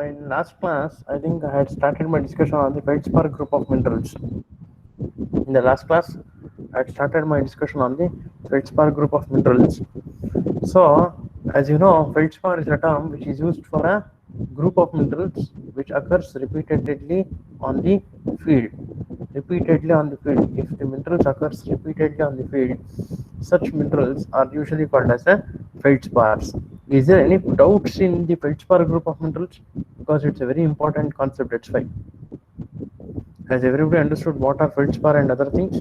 in last class, I think I had started my discussion on the feldspar group of minerals. In the last class, I had started my discussion on the feldspar group of minerals. So, as you know, feldspar is a term which is used for a group of minerals which occurs repeatedly on the field. Repeatedly on the field. If the minerals occurs repeatedly on the field, such minerals are usually called as a feldspars. Is there any doubts in the feldspar group of minerals? Because it's a very important concept, that's why. Has everybody understood what are feldspar and other things?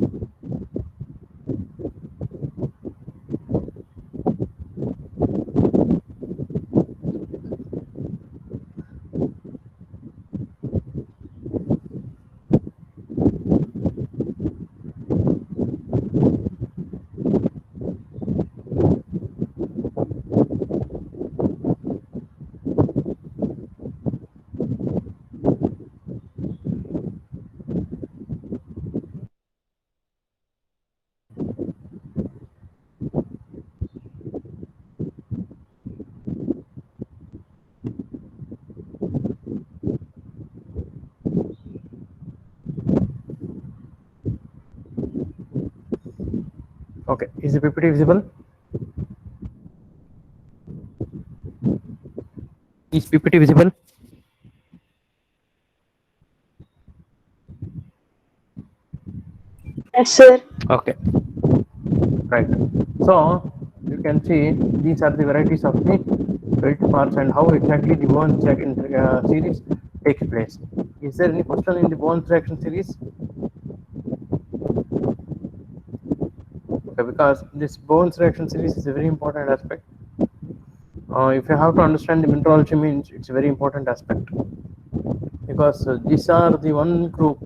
Okay, is the PPT visible? Is PPT visible? Yes, sir. Okay, right. So you can see these are the varieties of the feldspars and how exactly the Bowen's reaction series takes place. Is there any question in the Bowen's reaction series? Okay, because this Bowen's reaction series is a very important aspect. If you have to understand the mineralogy means it's a very important aspect, because these are the one group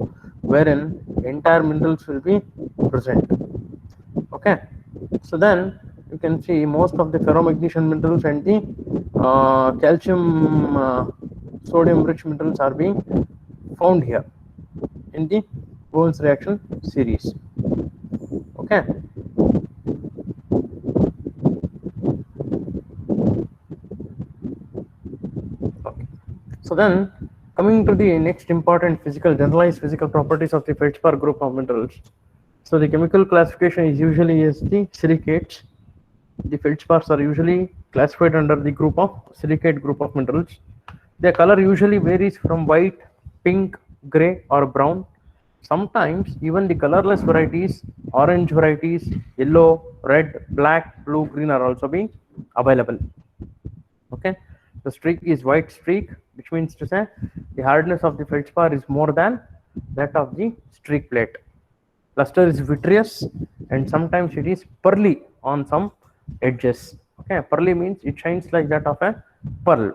wherein entire minerals will be present. Okay, so then you can see most of the ferromagnesian minerals and the calcium sodium rich minerals are being found here in the Bowen's reaction series. Okay, okay. So then coming to the next important generalized physical properties of the feldspar group of minerals. So the chemical classification is usually as the silicates. The feldspars are usually classified under the group of silicate group of minerals. Their color usually varies from white, pink, gray or brown. Sometimes even the colorless varieties, orange varieties, yellow, red, black, blue, green are also being available. Okay, the streak is white streak, which means to say the hardness of the feldspar is more than that of the streak plate. Luster is vitreous and sometimes it is pearly on some edges. Okay, pearly means it shines like that of a pearl.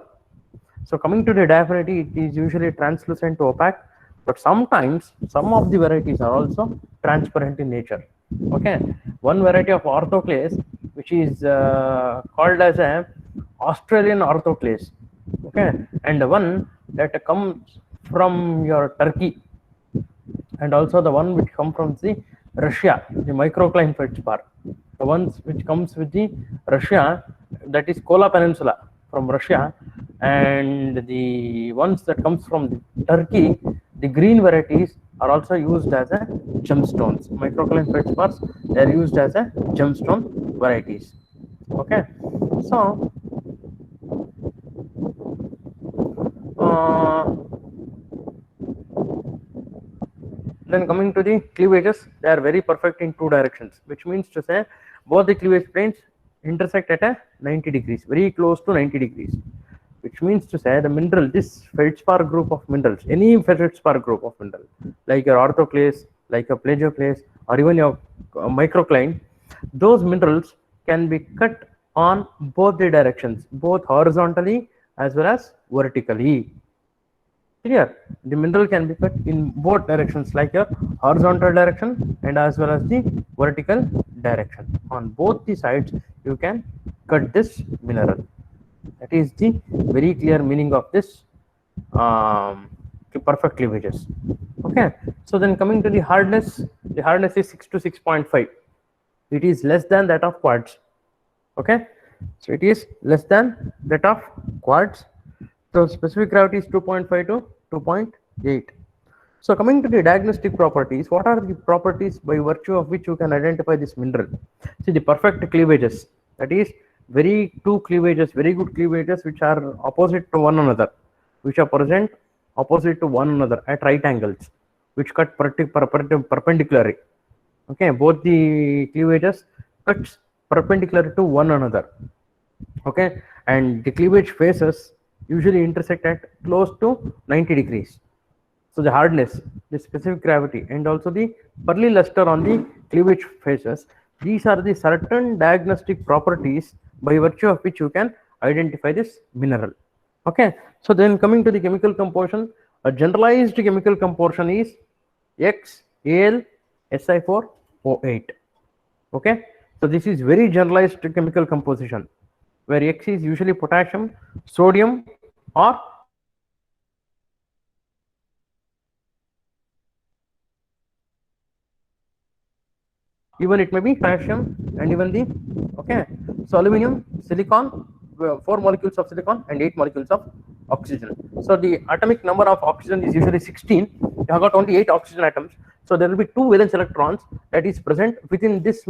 So coming to the diaphanity, it is usually translucent to opaque, but sometimes some of the varieties are also transparent in nature. Okay, one variety of orthoclase which is called as a Australian orthoclase. Okay, and the one that comes from your Turkey, and also the one which come from the Russia, the microcline feldspar. The ones which comes with the Russia, that is Kola Peninsula from Russia, and the ones that comes from the Turkey, the green varieties are also used as a gemstones. Microcline feldspars, they are used as a gemstone varieties. Okay, so then coming to the cleavages, they are very perfect in two directions, which means to say both the cleavage planes intersect at a 90 degrees, very close to 90 degrees, which means to say the mineral, this feldspar group of minerals, any feldspar group of mineral, like your orthoclase, like a plagioclase, or even your microcline, those minerals can be cut on both the directions, both horizontally as well as vertically. Clear? The mineral can be cut in both directions, like your horizontal direction and as well as the vertical direction. On both the sides, you can cut this mineral. That is the very clear meaning of this perfect cleavages. Okay. So then coming to the hardness is 6 to 6.5. It is less than that of quartz. Okay. So it is less than that of quartz. So specific gravity is 2.5 to 2.8. So coming to the diagnostic properties, what are the properties by virtue of which you can identify this mineral? See, the perfect cleavages, that is very two cleavages, very good cleavages which are opposite to one another, which are present opposite to one another at right angles, which cut perpendicularly. Okay, both the cleavages cuts perpendicular to one another. Okay, and the cleavage faces usually intersect at close to 90 degrees. So the hardness, the specific gravity, and also the pearly luster on the cleavage faces, these are the certain diagnostic properties by virtue of which you can identify this mineral. Okay, so then coming to the chemical composition, a generalized chemical composition is XAlSi4O8. Okay, so this is very generalized chemical composition where X is usually potassium, sodium, or even it may be potassium and even the, okay, so aluminum, silicon, 4 molecules of silicon and 8 molecules of oxygen. So the atomic number of oxygen is usually 16. You have got only 8 oxygen atoms, so there will be 2 valence electrons that is present within this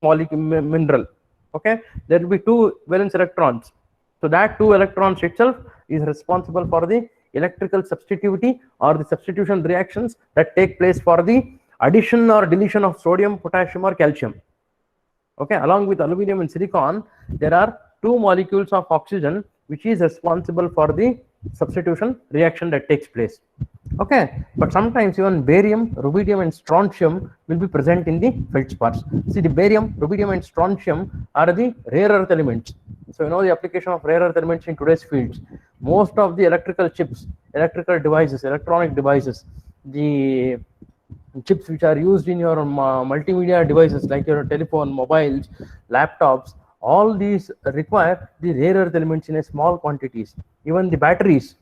molecule mineral. Okay, there will be 2 valence electrons, so that 2 electrons itself is responsible for the electrical substitutivity or the substitution reactions that take place for the addition or deletion of sodium, potassium, or calcium. Okay, along with aluminum and silicon, there are 2 molecules of oxygen which is responsible for the substitution reaction that takes place. Okay, but sometimes even barium, rubidium, and strontium will be present in the feldspars. See, the barium, rubidium, and strontium are the rare earth elements. So you know the application of rare earth elements in today's fields. Most of the electrical chips, electrical devices, electronic devices, the chips which are used in your multimedia devices like your telephone, mobiles, laptops, all these require the rare earth elements in a small quantities. Even the batteries,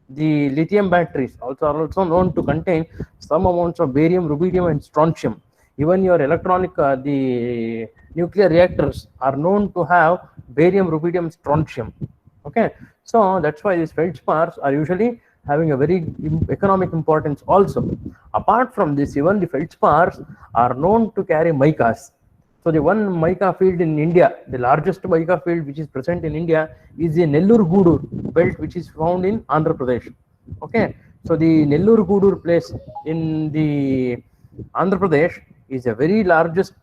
the lithium batteries also are also known to contain some amounts of barium, rubidium, and strontium. Even your electronic, the nuclear reactors are known to have barium, rubidium, strontium. Okay, so that's why these feldspars are usually having a very economic importance also. Apart from this, even the feldspars are known to carry micas. So the one mica field in India, the largest mica field which is present in India is the Nellore-Goodoor belt, which is found in Andhra Pradesh. Okay, so the Nellore-Goodoor place in the Andhra Pradesh is a very largest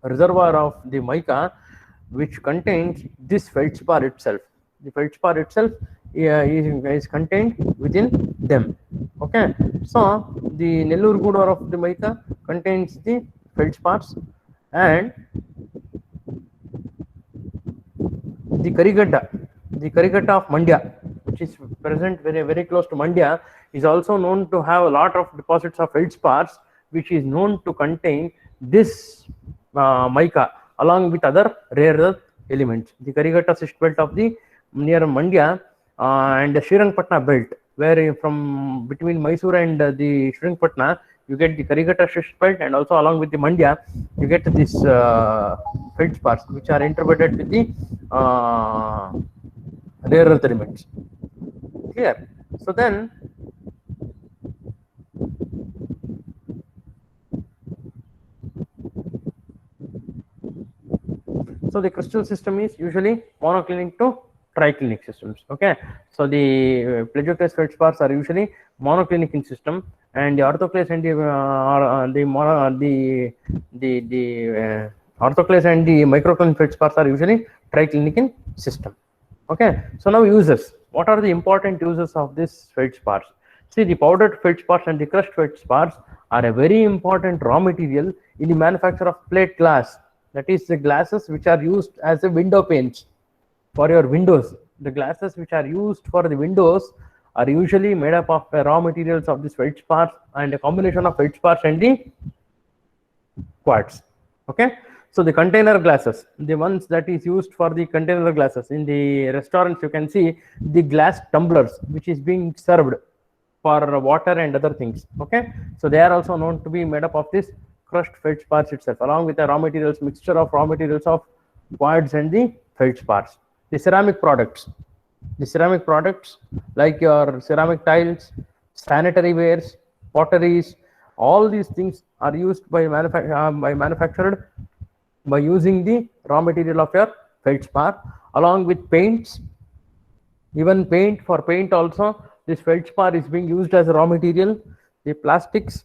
reservoir of the mica, which contains this feldspar itself. The feldspar itself is contained within them. Okay, so the Nellore-Goodoor of the mica contains the feldspars, and the Karighatta of Mandya, which is present very close to Mandya, is also known to have a lot of deposits of feldspars, which is known to contain this mica along with other rare earth elements. The Karighatta schist belt of the near Mandya and the Srirangpatna belt, where from between Mysore and the Srirangpatna, you get the Karighatta schist belt, and also along with the Mandya, you get this feldspars, which are interpreted with the rare earth elements. Clear? So then, so the crystal system is usually monoclinic to triclinic systems. Okay, so the plagioclase feldspars are usually monoclinic in system, and the orthoclase and the orthoclase and the microcline feldspars are usually triclinic in system. Okay, so now uses. What are the important uses of this feldspars? See, the powdered feldspars and the crushed feldspars are a very important raw material in the manufacture of plate glass. That is the glasses which are used as a window panes for your windows. The glasses which are used for the windows are usually made up of raw materials of this feldspars and a combination of feldspars and the quartz. Okay, so the container glasses, the ones that is used for the container glasses in the restaurants, you can see the glass tumblers which is being served for water and other things. Okay, so they are also known to be made up of this crushed feldspars itself, along with the raw materials, mixture of raw materials of quartz and the feldspars. The ceramic products, like your ceramic tiles, sanitary wares, potteries, all these things are used by manufactured by using the raw material of your feldspar, along with paints. Even for paint also, this feldspar is being used as a raw material, the plastics,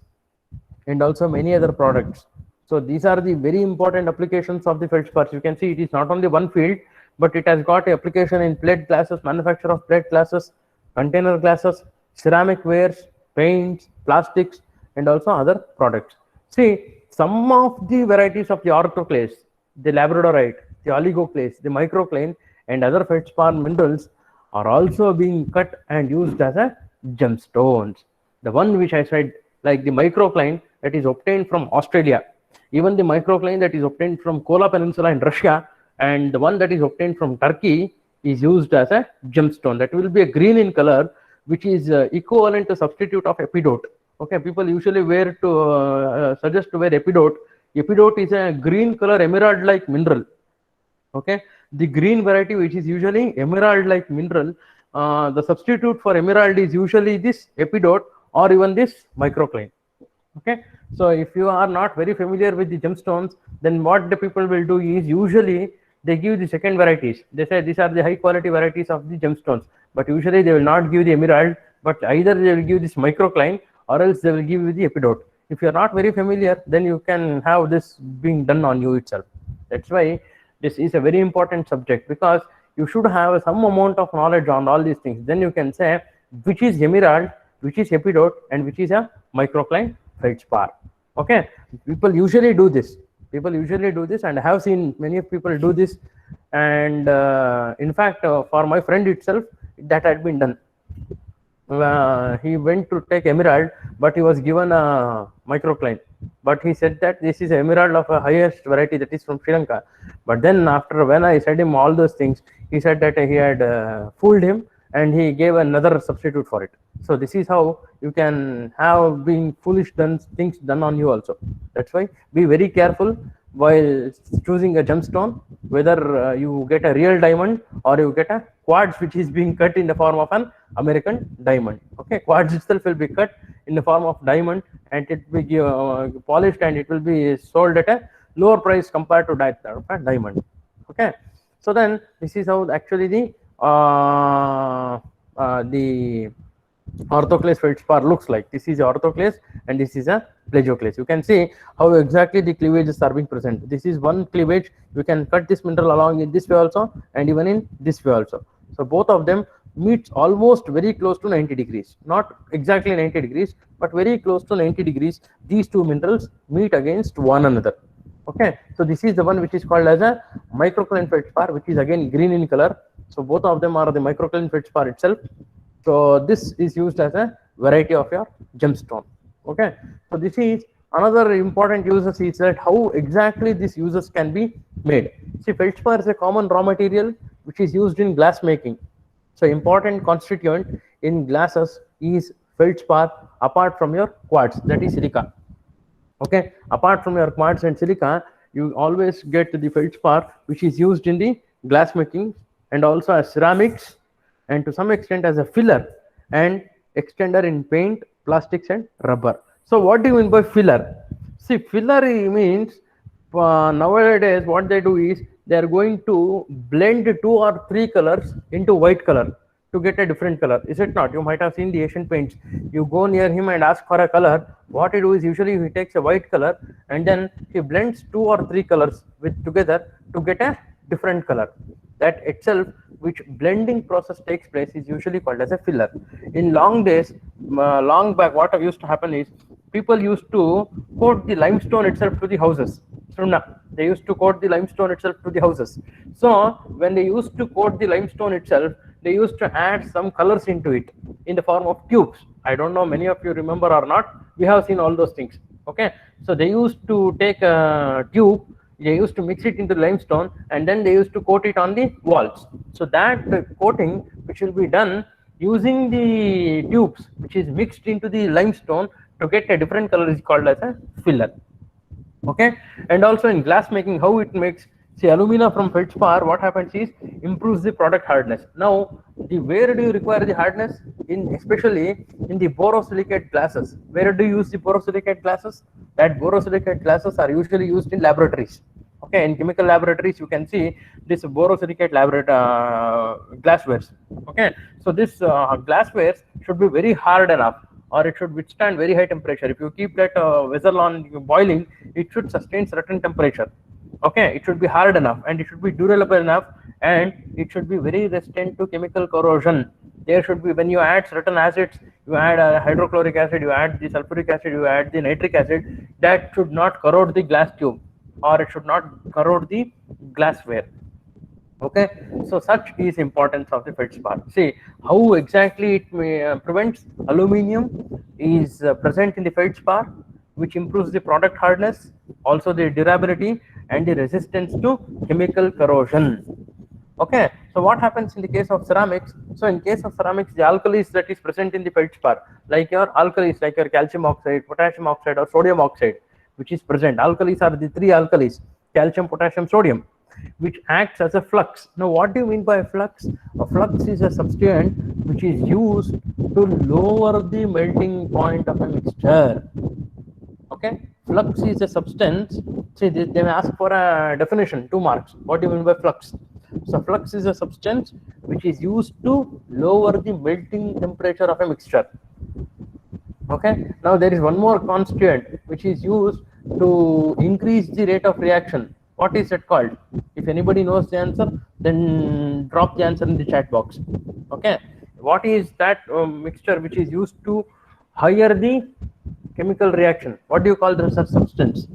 and also many other products. So these are the very important applications of the feldspar. You can see it is not only one field, but it has got application in plate glasses, manufacture of plate glasses, container glasses, ceramic wares, paints, plastics, and also other products. See, some of the varieties of the orthoclase, the labradorite, the oligoclase, the microcline, and other feldspar minerals are also being cut and used as a gemstones. The one which I said, like the microcline that is obtained from Australia, even the microcline that is obtained from Kola Peninsula in Russia, and the one that is obtained from Turkey is used as a gemstone. That will be a green in color, which is equivalent to substitute of epidote. Okay, people usually wear to suggest to wear epidote. Epidote is a green color emerald like mineral. Okay, the green variety, which is usually emerald like mineral, the substitute for emerald is usually this epidote or even this microcline. Okay, so if you are not very familiar with the gemstones, then what the people will do is usually they give the second varieties. They say these are the high quality varieties of the gemstones, but usually they will not give the emerald, but either they will give this microcline or else they will give you the epidote. If you are not very familiar, then you can have this being done on you itself. That's why this is a very important subject, because you should have some amount of knowledge on all these things. Then you can say which is emerald, which is epidote, and which is a microcline feldspar. Okay, people usually do this. And I have seen many of people do this. And in fact, for my friend itself, that had been done. He went to take emerald, but he was given a microcline. But he said that this is emerald of a highest variety, that is from Sri Lanka. But then after, when I said him all those things, he said that he had fooled him, and he gave another substitute for it. So this is how you can have being foolish things done on you also. That's why be very careful while choosing a gemstone, whether you get a real diamond or you get a quartz which is being cut in the form of an American diamond. Okay, quartz itself will be cut in the form of diamond, and it will be polished, and it will be sold at a lower price compared to that diamond. Okay, so then this is how actually the orthoclase feldspar looks like. This is orthoclase and this is a plagioclase. You can see how exactly the cleavages are being present. This is one cleavage. You can cut this mineral along in this way also, and even in this way also. So both of them meets almost very close to 90 degrees. Not exactly 90 degrees, but very close to 90 degrees. These two minerals meet against one another. Okay, so this is the one which is called as a microcline feldspar, which is again green in color. So both of them are the microcline feldspar itself. So this is used as a variety of your gemstone. Okay, so this is another important uses, is that how exactly these uses can be made. See, feldspar is a common raw material which is used in glass making. So important constituent in glasses is feldspar, apart from your quartz, that is silica. Okay, apart from your quartz and silica, you always get the feldspar which is used in the glass making, and also as ceramics, and to some extent as a filler and extender in paint, plastics, and rubber. So what do you mean by filler? See, filler means nowadays what they do is they are going to blend 2 or 3 colors into white color to get a different color. Is it not? You might have seen the Asian paints. You go near him and ask for a color. What he do is usually he takes a white color and then he blends 2 or 3 colors with together to get a different color. That itself, which blending process takes place, is usually called as a filler. In long days, long back, what used to happen is people used to coat the limestone itself to the houses. They used to coat the limestone itself to the houses. So when they used to coat the limestone itself, they used to add some colors into it in the form of tubes. I don't know many of you remember or not. We have seen all those things. Okay, so they used to take a tube, they used to mix it into limestone, and then they used to coat it on the walls. So that coating, which will be done using the tubes which is mixed into the limestone to get a different color, is called as a filler. Okay, and also in glass making, how it makes, See, alumina from feldspar, what happens is improves the product hardness. Now, where do you require the hardness? In especially in the borosilicate glasses. Where do you use the borosilicate glasses? That borosilicate glasses are usually used in laboratories. Okay, in chemical laboratories, you can see this borosilicate glasswares. Okay, so this glasswares should be very hard enough, or it should withstand very high temperature. If you keep that vessel on boiling, it should sustain certain temperature. Okay, it should be hard enough, and it should be durable enough, and it should be very resistant to chemical corrosion. There should be, when you add certain acids, you add hydrochloric acid, you add the sulfuric acid, you add the nitric acid, that should not corrode the glass tube, or it should not corrode the glassware. Okay, so such is importance of the feldspar. See how exactly it prevents. Aluminium is present in the feldspar, which improves the product hardness, also the durability and the resistance to chemical corrosion. Okay, so what happens in the case of ceramics? So in case of ceramics, the alkalis that is present in the feldspar, like your alkalis, like your calcium oxide, potassium oxide, or sodium oxide, which is present. Alkalis are the three alkalis: calcium, potassium, sodium, which acts as a flux. Now, what do you mean by a flux? A flux is a substance which is used to lower the melting point of a mixture. Okay, flux is a substance. See, they may ask for a definition, 2 marks. What do you mean by flux? So, flux is a substance which is used to lower the melting temperature of a mixture. Okay, now there is one more constituent which is used to increase the rate of reaction. What is it called? If anybody knows the answer, then drop the answer in the chat box. Okay, what is that mixture which is used to higher the chemical reaction? What do you call the substance?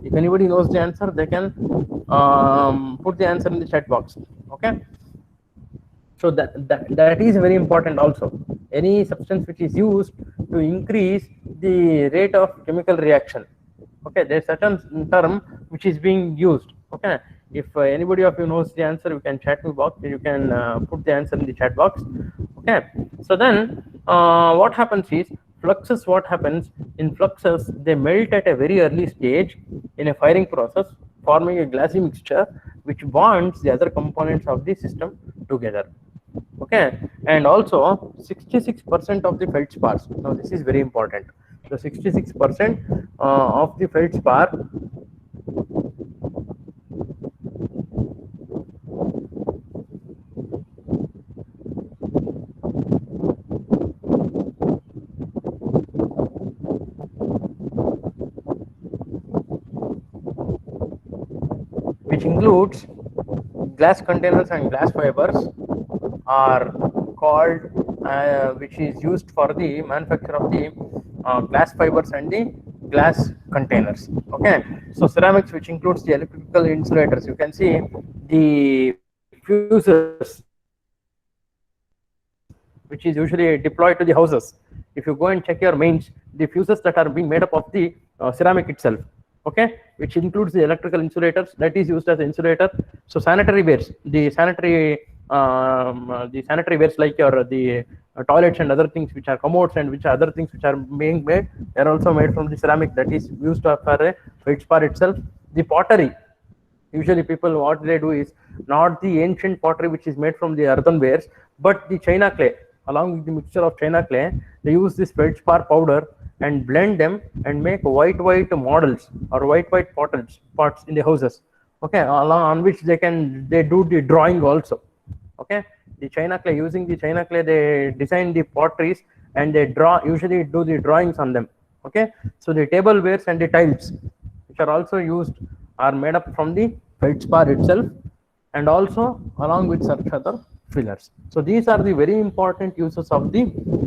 If anybody knows the answer, they can put the answer in the chat box. Okay, so that is very important also. Any substance which is used to increase the rate of chemical reaction. Okay, there's a certain term which is being used. Okay, if anybody of you knows the answer, you can chat me box. You can put the answer in the chat box. Okay, so then what happens is fluxes. What happens in fluxes? They melt at a very early stage in a firing process, forming a glassy mixture which bonds the other components of the system together. Okay, and also 66% of the feldspars. Now this is very important. So 66% of the feldspar which includes glass containers and glass fibers are called which is used for the manufacture of the glass fibers and the glass containers. Okay, so ceramics, which includes the electrical insulators, you can see the fuses which is usually deployed to the houses. If you go and check your mains, the fuses that are being made up of the ceramic itself. Okay, which includes the electrical insulators that is used as an insulator. So sanitary wares, the sanitary wares like your the toilets and other things which are commodes and which are other things which are being made, they are also made from the ceramic that is used for a feldspar itself. The pottery, usually people what they do is not the ancient pottery which is made from the earthenwares, but the china clay. Along with the mixture of china clay, they use this feldspar powder and blend them and make white models or white pots in the houses. Okay, along on which they do the drawing also. Okay, the china clay, using the china clay they design the potteries and they usually do the drawings on them. Okay, so the tablewares and the tiles which are also used are made up from the feldspar itself, and also along with such other fillers. So these are the very important uses of the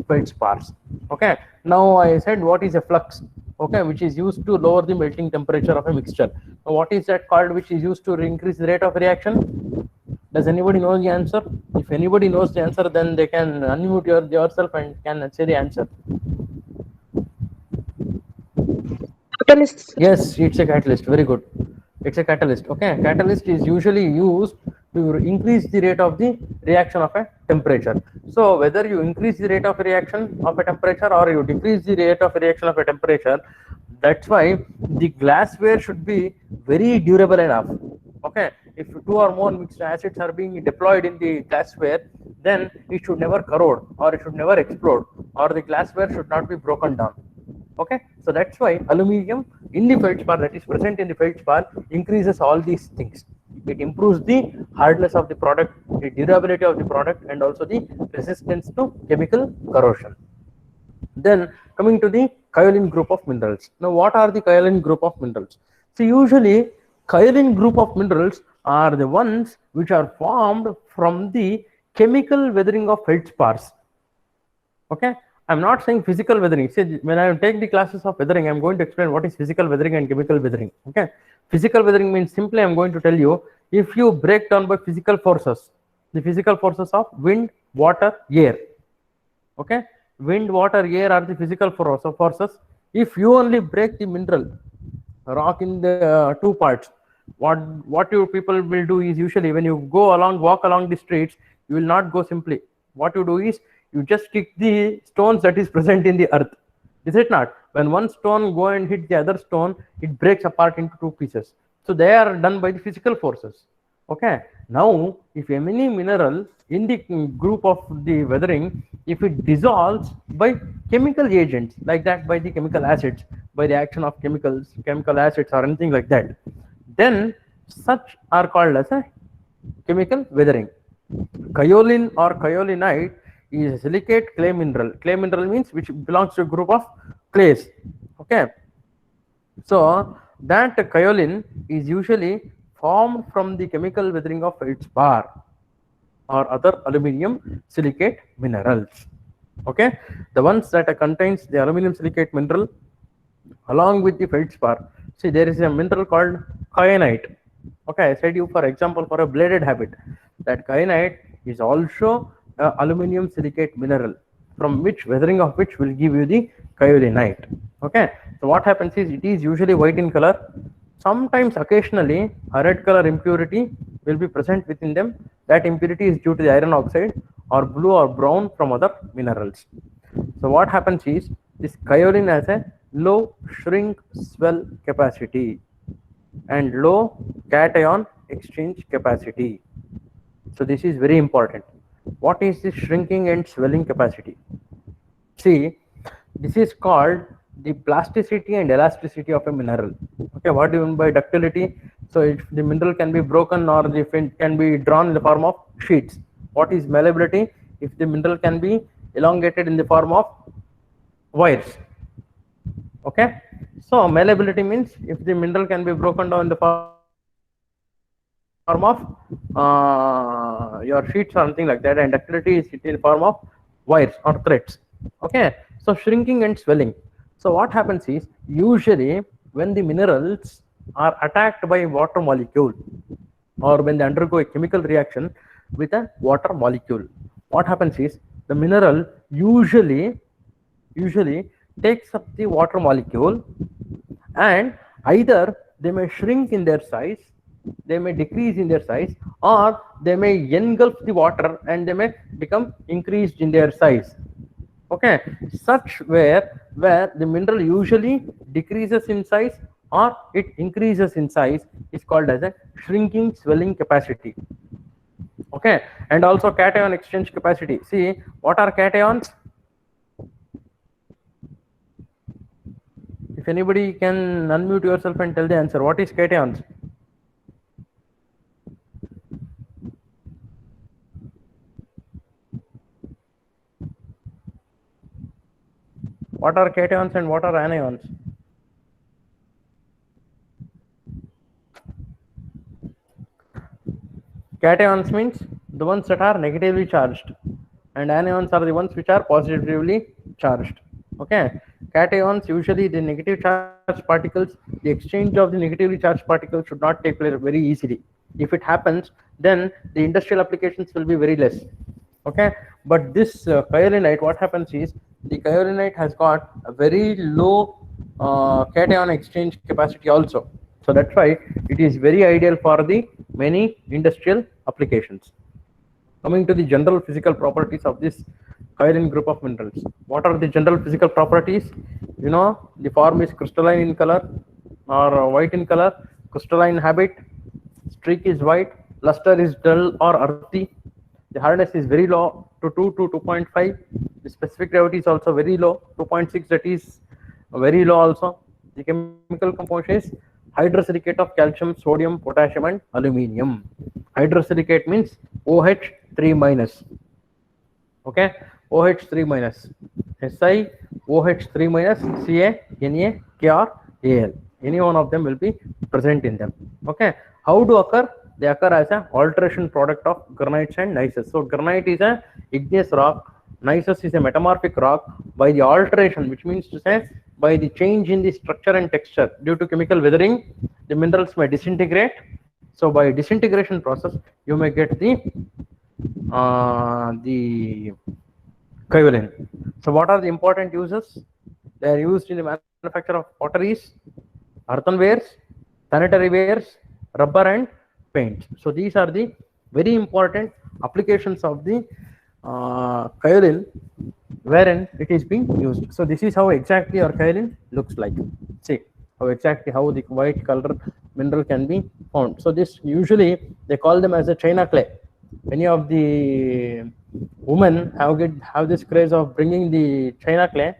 feldspars. Okay, now I said what is a flux, okay, which is used to lower the melting temperature of a mixture. Now what is that called which is used to increase the rate of reaction? Does anybody know the answer? If anybody knows the answer, then they can unmute yourself and can say the answer. Catalyst. Yes, it's a catalyst. Very good. It's a catalyst. Okay, catalyst is usually used to increase the rate of the reaction of a temperature. So whether you increase the rate of reaction of a temperature or you decrease the rate of reaction of a temperature, that's why the glassware should be very durable enough. Okay, if two or more mixed acids are being deployed in the glassware, then it should never corrode or it should never explode, or the glassware should not be broken down. Okay, so that's why aluminum in the feldspar, that is present in the feldspar, increases all these things. It improves the hardness of the product, the durability of the product, and also the resistance to chemical corrosion. Then coming to the kaolin group of minerals. Now, what are the kaolin group of minerals? So usually kaolin group of minerals are the ones which are formed from the chemical weathering of feldspars. Okay, I'm not saying physical weathering. See, when I take the classes of weathering, I'm going to explain what is physical weathering and chemical weathering. Okay, physical weathering means simply I'm going to tell you, if you break down by physical forces, the physical forces of wind, water, air. Okay, wind, water, air are the physical forces. If you only break the mineral rock in the two parts, what you people will do is, usually when you walk along the streets, you will not go simply. What you do is, you just kick the stones that is present in the earth. Is it not? When one stone go and hit the other stone, it breaks apart into two pieces. So they are done by the physical forces. Okay, now if any mineral in the group of the weathering, if it dissolves by chemical agents, like that, by the chemical acids, by the action of chemical acids or anything like that, then such are called as a chemical weathering. Kaolin or kaolinite is a silicate clay mineral. Clay mineral means which belongs to a group of clays. Okay, so that kaolin is usually formed from the chemical weathering of feldspar or other aluminum silicate minerals. Okay, the ones that contains the aluminum silicate mineral along with the feldspar. See, there is a mineral called kyanite. Okay, I said you, for example, for a bladed habit, that kyanite is also aluminum silicate mineral, from which weathering of which will give you the kaolinite. Okay, so what happens is, it is usually white in color. Sometimes occasionally a red color impurity will be present within them. That impurity is due to the iron oxide, or blue or brown from other minerals. So what happens is, this kaolin has a low shrink swell capacity and low cation exchange capacity. So this is very important. What is the shrinking and swelling capacity? See, this is called the plasticity and elasticity of a mineral. Okay, what do you mean by ductility? So if the mineral can be broken, or if it can be drawn in the form of sheets. What is malleability? If the mineral can be elongated in the form of wires. Okay, so malleability means if the mineral can be broken down in the form of your sheets or something like that, and ductility is in the form of wires or threads. Okay, so shrinking and swelling. So what happens is, usually when the minerals are attacked by water molecule, or when they undergo a chemical reaction with a water molecule, what happens is, the mineral usually takes up the water molecule, and either they may shrink in their size, they may decrease in their size, or they may engulf the water and they may become increased in their size. Okay, such where the mineral usually decreases in size or it increases in size is called as a shrinking swelling capacity. Okay, and also cation exchange capacity. See, what are cations? If anybody can unmute yourself and tell the answer, what is cations? What are cations and what are anions? Cations means the ones that are negatively charged, and anions are the ones which are positively charged. Okay, cations, usually the negative charged particles, the exchange of the negatively charged particles should not take place very easily. If it happens, then the industrial applications will be very less. Okay, but this kaolinite, what happens is, the kaolinite has got a very low cation exchange capacity also. So that's why it is very ideal for the many industrial applications. Coming to the general physical properties of this kaolin group of minerals. What are the general physical properties? You know, the form is crystalline in color or white in color, crystalline habit, streak is white, luster is dull or earthy, the hardness is very low to 2 to 2.5, the specific gravity is also very low, 2.6, that is very low also. The chemical composition is hydrosilicate of calcium, sodium, potassium and aluminium. Hydrosilicate means OH3 minus. Okay, OH3 minus, SiOH3 minus, CaNaKrAl. Any one of them will be present in them. Okay, how do occur? They occur as an alteration product of granites and gneisses. So granite is a igneous rock, gneisses is a metamorphic rock. By the alteration, which means to say by the change in the structure and texture due to chemical weathering, the minerals may disintegrate. So by disintegration process, you may get the kaolin. So what are the important uses? They are used in the manufacture of potteries, earthenwares, sanitary wares, rubber and paints. So these are the very important applications of the kaolin wherein it is being used. So this is how exactly our kaolin looks like. See how exactly how the white color mineral can be found. So this usually they call them as a china clay. Many of the women have this craze of bringing the china clay.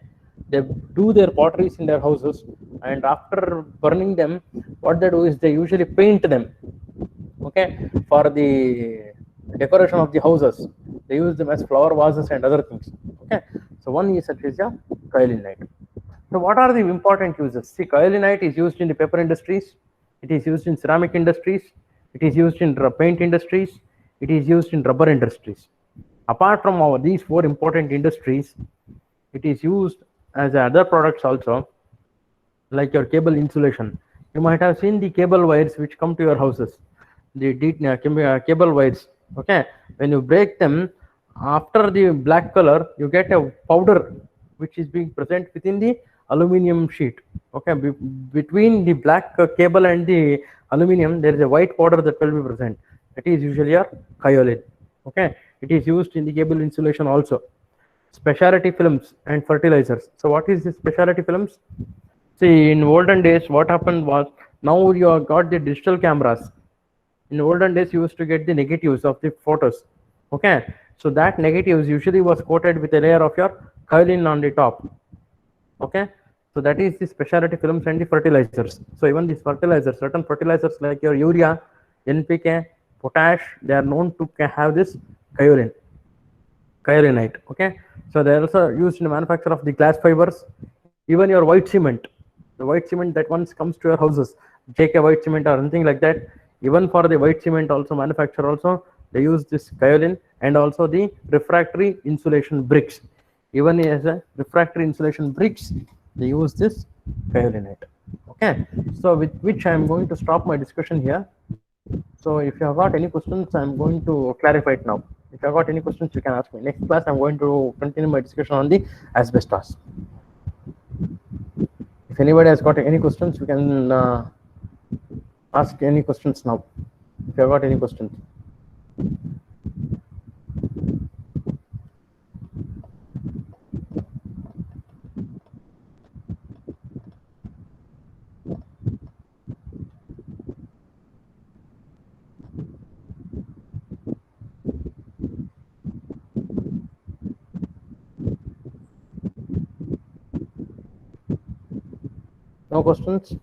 They do their potteries in their houses, and after burning them, what they do is they usually paint them. Okay, for the decoration of the houses, they use them as flower vases and other things. Okay, so one is such as a kaolinite. So what are the important uses? See, kaolinite is used in the paper industries, it is used in ceramic industries, it is used in paint industries, it is used in rubber industries. Apart from these four important industries, it is used as other products also, like your cable insulation. You might have seen the cable wires which come to your houses, the cable wires. Okay, when you break them, after the black color, you get a powder which is being present within the aluminum sheet. Okay, between the black cable and the aluminum, there is a white powder that will be present. That is usually your kaolin. Okay, it is used in the cable insulation also. Specialty films and fertilizers. So what is the specialty films? See, in olden days, what happened was, now you have got the digital cameras. In olden days, you used to get the negatives of the photos. Okay, so that negatives usually was coated with a layer of your kaolin on the top. Okay, so that is the specialty films and the fertilizers. So even these fertilizers, certain fertilizers like your urea, NPK, potash, they are known to have this kaolinite. Okay, so they are also used in the manufacture of the glass fibers. Even your white cement, the white cement that once comes to your houses, JK white cement or anything like that, even for the white cement also manufacture also, they use this kaolin, and also the refractory insulation bricks. Even as a refractory insulation bricks, they use this kaolinite. Okay, so with which I am going to stop my discussion here. So if you have got any questions, I am going to clarify it now. If you have got any questions, you can ask me. Next class, I am going to continue my discussion on the asbestos. If anybody has got any questions, you can ask any questions now. If you have got any questions. No questions?